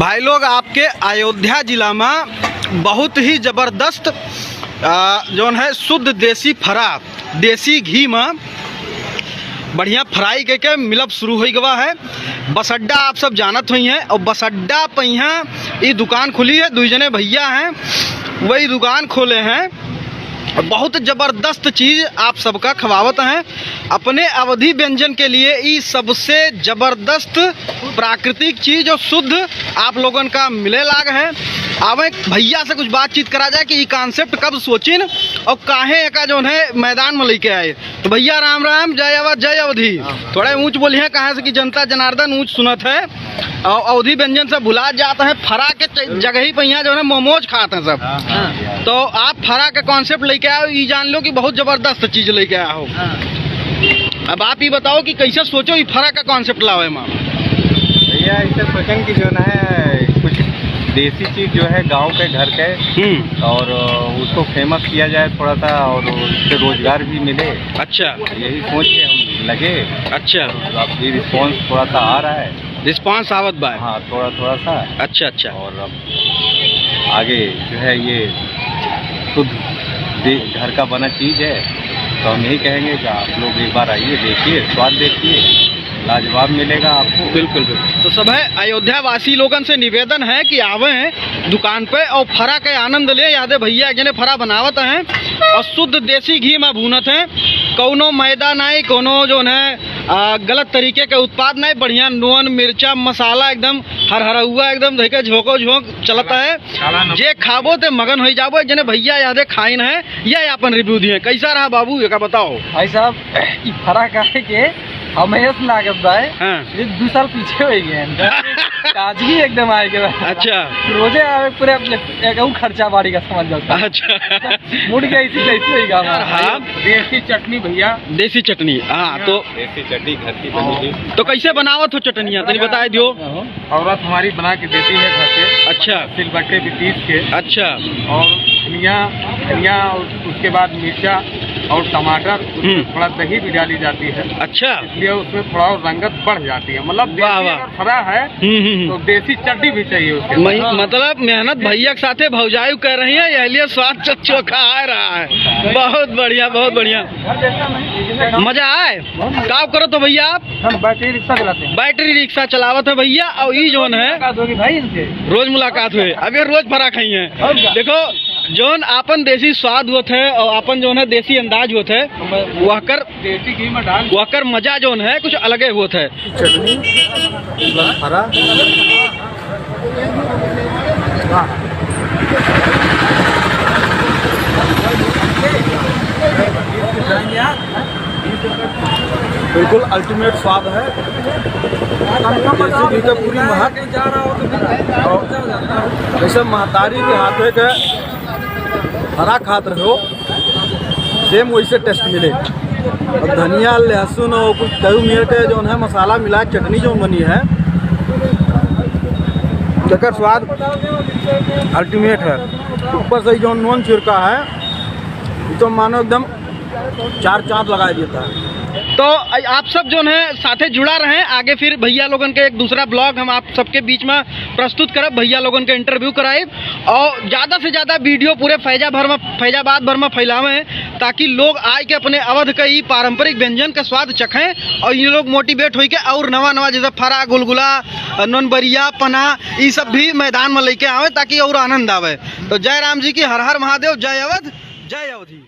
भाई लोग आपके अयोध्या जिला में बहुत ही ज़बरदस्त जो है शुद्ध देसी फरा देसी घी में बढ़िया फ्राई करके मिलब शुरू हो गवा है। बस अड्डा आप सब जानत हुई हैं और बस अड्डा पर यहाँ ये दुकान खुली है। दो जने भैया हैं वही दुकान खोले हैं और बहुत ज़बरदस्त चीज़ आप सबका खवावत हैं। अपने अवधि व्यंजन के लिए ये सबसे ज़बरदस्त प्राकृतिक चीज़ और शुद्ध आप लोगन का मिले लाग है। आवे भैया से कुछ बातचीत करा जाए कि ये कॉन्सेप्ट कब सोचिन और काहे का जो है मैदान में लेके आए। तो भैया राम राम, जय अवध जय अवधि। थोड़ा ऊँच बोलिए कहाँ से कि जनता जनार्दन ऊँच सुनत है और अवधि व्यंजन से भुला जाता है। फरा के जगह ही पे यहाँ जो है मोमोज खाते हैं सब। तो आप फरा का कॉन्सेप्ट लेके आओ, ये जान लो कि बहुत ज़बरदस्त चीज़ लेके आया हो। अब आप ये बताओ कि कैसे सोचो ये फरा का कॉन्सेप्ट लावे माँ। भैया ऐसे सोचें कि जो है कुछ देसी चीज़ जो है गांव के घर के और उसको फेमस किया जाए थोड़ा सा और उससे रोजगार भी मिले। अच्छा, यही सोच के हम लगे। अच्छा, अब ये रिस्पॉन्स थोड़ा सा आ रहा है। रिस्पॉन्स आवत बा? हाँ, थोड़ा सा। अच्छा अच्छा। और अब आगे जो है ये शुद्ध घर का बना चीज़ है तो हम यही कहेंगे कि आप लोग एक बार आइए, देखिए, स्वाद देखिए, लाजवाब मिलेगा आपको। बिल्कुल बिल्कुल। तो सब है अयोध्या वासी लोगन से निवेदन है कि आवे हैं दुकान पे और फरा के आनंद ले। यादे भैया जने फरा बनावत हैं और शुद्ध देसी घी में भूनत हैं। कोनो मैदा नहीं, कोनो जो है गलत तरीके के उत्पाद नहीं। बढ़िया नून मिर्चा मसाला एकदम हरहरा हुआ एकदम देखे झोंको झोंक चलता है। जे खाबो ते मगन हो जाबो। जने भैया यादे खाइन है या अपन रिव्यू दिए। कैसा रहा बाबू ये का बताओ। भाई साहब फरा काहे के हमेश लागत बाय। हाँ। ये 2 साल पीछे हो गए ताजगी एकदम आए के बाद। अच्छा, रोजे आवे पूरे एक खर्चा बाड़ी का समझ जाता। अच्छा मुड़ गया इसी कैसे होगा। हाँ, देसी चटनी भैया, देसी चटनी। हाँ, तो देसी चटनी घर की बनी हुई। तो कैसे बनावत हो चटनिया तनी बता दियो। औरत हमारी बना के देती है घर पे। अच्छा, सिलबट्टे पे पीस के। अच्छा, और धनिया और उसके बाद मिर्चा और टमाटर, उसमें थोड़ा दही भी डाली जाती है। अच्छा, इसलिए उसमें थोड़ा और रंगत बढ़ जाती है। मतलब वाह, देसी वाह। अगर फरा है तो देसी चटनी भी चाहिए उसके साथ। मतलब मेहनत भैया के साथे भौजाई कर रही है, यह स्वाद चोखा आ रहा है। बहुत बढ़िया, बहुत बढ़िया, मजा आए। काम करो तो भैया आप हम बैटरी रिक्शा चलाते हैं। बैटरी रिक्शा चलावत है भैया और ये जोन है भाई इनसे रोज मुलाकात हुए। अब ये रोज फरा खाई है। देखो जोन आपन देसी स्वाद होत है और आपन जोन है देसी अंदाज होत है वह कर देसी घी में डाल वह कर मजा जोन है कुछ अलगे होत है। चटनी प्लस फरा। बिल्कुल अल्टीमेट स्वाद है। देसी घी का पूरी महक और जैसे महतारी के हाथे के हरा खात रहे हो सेम वैसे टेस्ट मिले। और धनिया लहसुन और कुछ कई मिनट जो है मसाला मिला चटनी जो बनी है जकर स्वाद अल्टीमेट है। ऊपर से जो नून छिड़का है तो मानो एकदम 4 चाँद लगा देता है। तो आप सब जो है साथे जुड़ा रहे। आगे फिर भैया लोगन के एक दूसरा ब्लॉग हम आप सबके बीच में प्रस्तुत करब। भैया लोगन के इंटरव्यू कराए और ज़्यादा से ज़्यादा वीडियो पूरे फैजाबाद भर में फैलावें ताकि लोग आए के अपने अवध का ही पारंपरिक व्यंजन का स्वाद चखें और ये लोग मोटिवेट होके और नवा जैसे फरा गुलगुला नोनबरिया पना ये सब भी मैदान में लेके आवे ताकि और आनंद आवे। तो जय राम जी की हर हर महादेव, जय अवध जय अवधि।